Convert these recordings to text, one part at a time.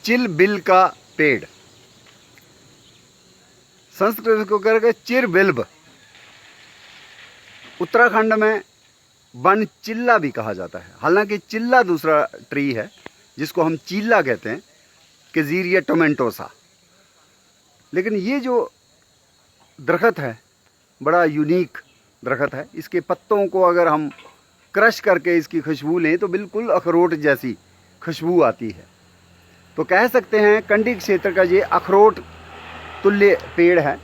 चिलबिल का पेड़, संस्कृत को करके चिरबिल्ब। उत्तराखंड में वन चिल्ला भी कहा जाता है। हालांकि चिल्ला दूसरा ट्री है जिसको हम चीला कहते हैं, केजीरिया टोमेंटोसा। लेकिन ये जो दरख्त है बड़ा यूनिक दरख्त है। इसके पत्तों को अगर हम क्रश करके इसकी खुशबू लें तो बिल्कुल अखरोट जैसी खुशबू आती है। तो कह सकते हैं कंडी क्षेत्र का ये अखरोट तुल्य पेड़ है।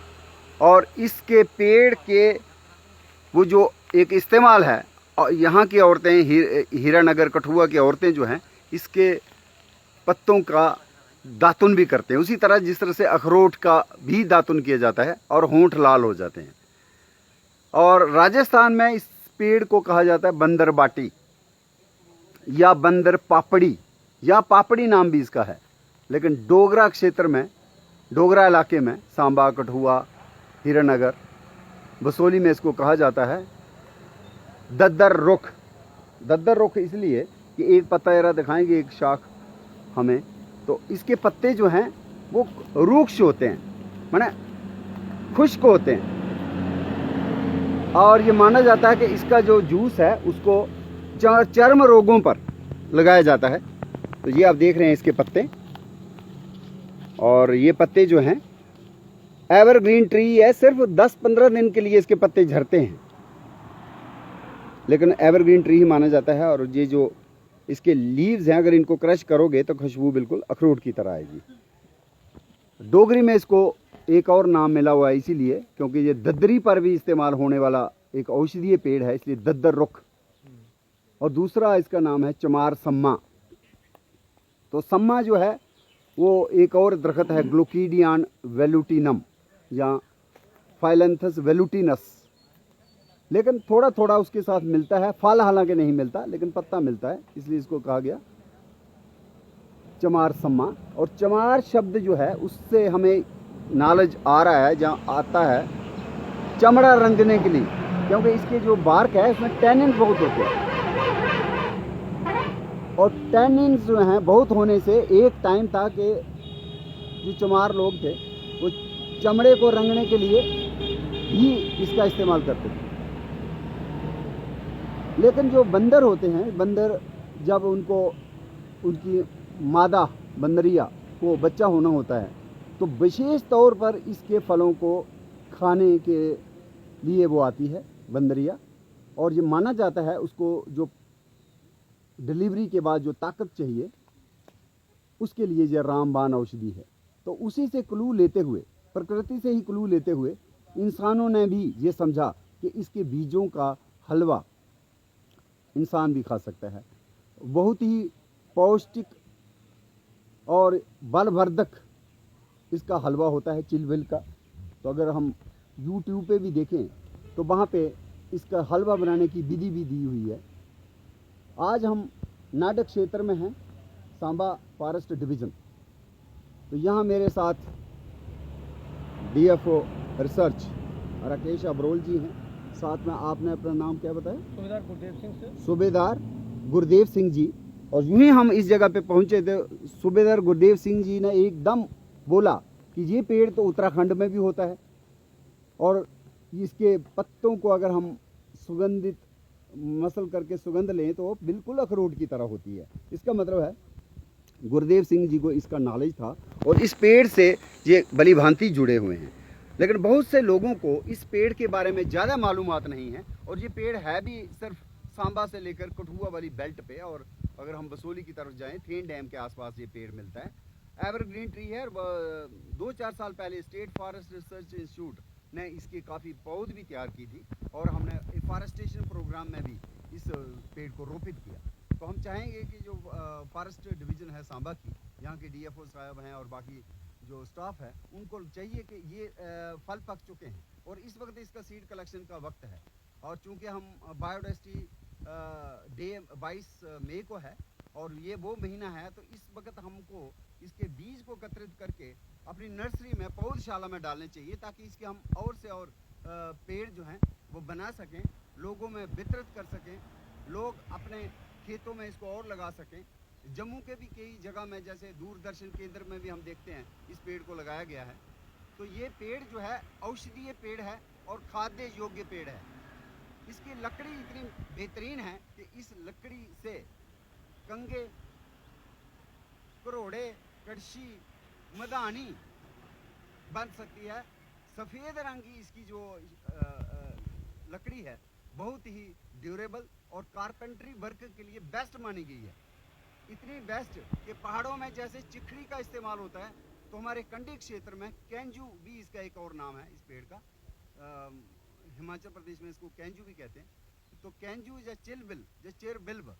और इसके पेड़ के वो जो एक इस्तेमाल है, और यहाँ की औरतें हीरानगर कठुआ की औरतें जो हैं इसके पत्तों का दातुन भी करते हैं। उसी तरह जिस तरह से अखरोट का भी दातुन किया जाता है और होंठ लाल हो जाते हैं। और राजस्थान में इस पेड़ को कहा जाता है बंदर बाटी या बंदर पापड़ी, या पापड़ी नाम भी इसका है। लेकिन डोगरा क्षेत्र में, डोगरा इलाके में, सांबा, कठुआ, हीरानगर, बसोली में इसको कहा जाता है दद्दर रुख। दद्दर रुख इसलिए कि एक पत्ता जरा दिखाएंगे, एक शाख हमें, तो इसके पत्ते जो हैं वो रूक्ष होते हैं, माने खुश्क होते हैं। और ये माना जाता है कि इसका जो जूस है उसको चर्म रोगों पर लगाया जाता है। तो ये आप देख रहे हैं इसके पत्ते, और ये पत्ते जो हैं एवरग्रीन ट्री है। सिर्फ 10-15 दिन के लिए इसके पत्ते झड़ते हैं, लेकिन एवरग्रीन ट्री ही माना जाता है। और ये जो इसके लीव्स हैं, अगर इनको क्रश करोगे तो खुशबू बिल्कुल अखरोट की तरह आएगी। डोगरी में इसको एक और नाम मिला हुआ है इसीलिए क्योंकि ये दद्दरी पर भी इस्तेमाल होने वाला एक औषधीय पेड़ है, इसलिए दद्दर रुख। और दूसरा इसका नाम है चमार सम्मा। तो सम्मा जो है वो एक और दरख्त है, ग्लूकीडियन वेलुटिनम या फाइलेंथस वेलुटिनस। लेकिन थोड़ा थोड़ा उसके साथ मिलता है, फल हालांकि नहीं मिलता लेकिन पत्ता मिलता है, इसलिए इसको कहा गया चमार सम्मा। और चमार शब्द जो है उससे हमें नॉलेज आ रहा है, जहाँ आता है चमड़ा रंगने के लिए, क्योंकि इसके जो बार्क है उसमें टैनिन बहुत होते हैं। और टैनिन जो हैं बहुत होने से एक टाइम था कि जो चमार लोग थे वो चमड़े को रंगने के लिए ही इसका इस्तेमाल करते थे। लेकिन जो बंदर होते हैं, बंदर जब उनकी मादा बंदरिया को बच्चा होना होता है तो विशेष तौर पर इसके फलों को खाने के लिए वो आती है बंदरिया। और ये माना जाता है उसको जो डिलीवरी के बाद जो ताकत चाहिए उसके लिए ये रामबाण औषधि है। तो उसी से क्लू लेते हुए, प्रकृति से ही क्लू लेते हुए इंसानों ने भी ये समझा कि इसके बीजों का हलवा इंसान भी खा सकता है। बहुत ही पौष्टिक और बलवर्धक इसका हलवा होता है चिलबिल का। तो अगर हम YouTube पे भी देखें तो वहाँ पे इसका हलवा बनाने की विधि भी दी हुई है। आज हम नाडक क्षेत्र में हैं, सांबा फॉरेस्ट डिवीज़न। तो यहाँ मेरे साथ DFO रिसर्च राकेश अब्रोल जी हैं। साथ में आपने अपना नाम क्या बताया? सूबेदार गुरदेव सिंह से। सूबेदार गुरदेव सिंह जी। और यूं ही हम इस जगह पे पहुंचे थे, सूबेदार गुरदेव सिंह जी ने एकदम बोला कि ये पेड़ तो उत्तराखंड में भी होता है और इसके पत्तों को अगर हम सुगंधित मसल करके सुगंध लें तो वो बिल्कुल अखरोट की तरह होती है। इसका मतलब है गुरदेव सिंह जी को इसका नॉलेज था और इस पेड़ से ये भली भांति जुड़े हुए हैं। लेकिन बहुत से लोगों को इस पेड़ के बारे में ज़्यादा मालूमात नहीं है। और ये पेड़ है भी सिर्फ सांबा से लेकर कठुआ वाली बेल्ट पे, और अगर हम बसोली की तरफ जाएं थेन डैम के आसपास ये पेड़ मिलता है। एवरग्रीन ट्री है। 2-4 साल पहले स्टेट फॉरेस्ट रिसर्च इंस्टीट्यूट ने इसकी काफ़ी पौध भी तैयार की थी और हमने फॉरेस्टेशन प्रोग्राम में भी इस पेड़ को रोपित किया। तो हम चाहेंगे कि जो फॉरेस्ट डिवीज़न है सांबा की, यहाँ के DFO साहब हैं और बाकी जो स्टाफ है, उनको चाहिए कि ये फल पक चुके हैं और इस वक्त इसका सीड कलेक्शन का वक्त है। और चूंकि हम बायोडाइवर्सिटी डे 22 मई को है और ये वो महीना है, तो इस वक्त हमको इसके बीज को एकत्रित करके अपनी नर्सरी में पौधशाला में डालने चाहिए ताकि इसके हम और से और पेड़ जो हैं वो बना सकें, लोगों में वितरित कर सकें, लोग अपने खेतों में इसको और लगा सकें। जम्मू के भी कई जगह में, जैसे दूरदर्शन केंद्र में भी हम देखते हैं इस पेड़ को लगाया गया है। तो ये पेड़ जो है औषधीय पेड़ है और खाद्य योग्य पेड़ है। इसकी लकड़ी इतनी बेहतरीन है कि इस लकड़ी से कंगे, करोड़े, कड़छी, मदानी बन सकती है। सफ़ेद रंग की इसकी जो लकड़ी है बहुत ही ड्यूरेबल और कारपेंट्री वर्क के लिए बेस्ट मानी गई है। इतनी बेस्ट कि पहाड़ों में जैसे चिखड़ी का इस्तेमाल होता है, तो हमारे कंडी क्षेत्र में कैंजू भी इसका एक और नाम है इस पेड़ का। हिमाचल प्रदेश में इसको कैंजू भी कहते हैं। तो कैंजू या चिलबिल या चेरबिल्ब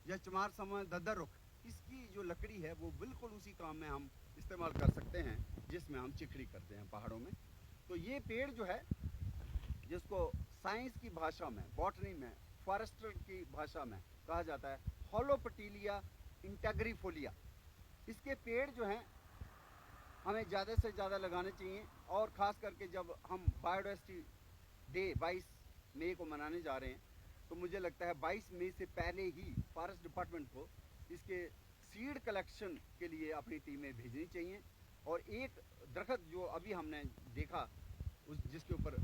या चमार समा दद्दर रुख, इसकी जो लकड़ी है वो बिल्कुल उसी काम में हम इस्तेमाल कर सकते हैं जिसमें हम चिखड़ी करते हैं पहाड़ों में। तो ये पेड़ जो है, जिसको साइंस की भाषा में, बॉटनी में, फॉरेस्टर की भाषा में कहा जाता है होलोपटीलिया इंटेग्रिफोलिया, इसके पेड़ जो हैं हमें ज़्यादा से ज़्यादा लगाने चाहिए। और ख़ास करके जब हम बायोडाइवर्सिटी डे 22 मई को मनाने जा रहे हैं, तो मुझे लगता है 22 मई से पहले ही फॉरेस्ट डिपार्टमेंट को इसके सीड कलेक्शन के लिए अपनी टीमें भेजनी चाहिए। और एक दरख्त जो अभी हमने देखा उस जिसके ऊपर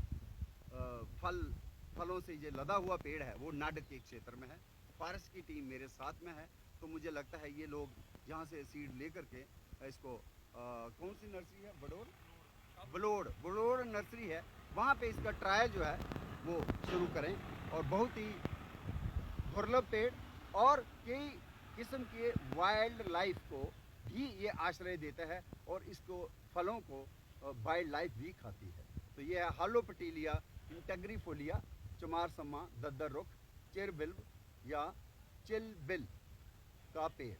फलों से ये लदा हुआ पेड़ है, वो नाड के क्षेत्र में है। फॉरेस्ट की टीम मेरे साथ में है, तो मुझे लगता है ये लोग यहाँ से सीड ले करके इसको कौन सी नर्सरी है, बलोड़ नर्सरी है, वहाँ पे इसका ट्रायल जो है वो शुरू करें। और बहुत ही दुर्लभ पेड़ और कई किस्म के वाइल्ड लाइफ को भी ये आश्रय देता है और इसको फलों को वाइल्ड लाइफ भी खाती है। तो ये है होलोपटीलिया इंटेग्रिफोलिया चमार सम्मा दद्दर रुख चेरबिल्ब या चिलबिल का पेड़।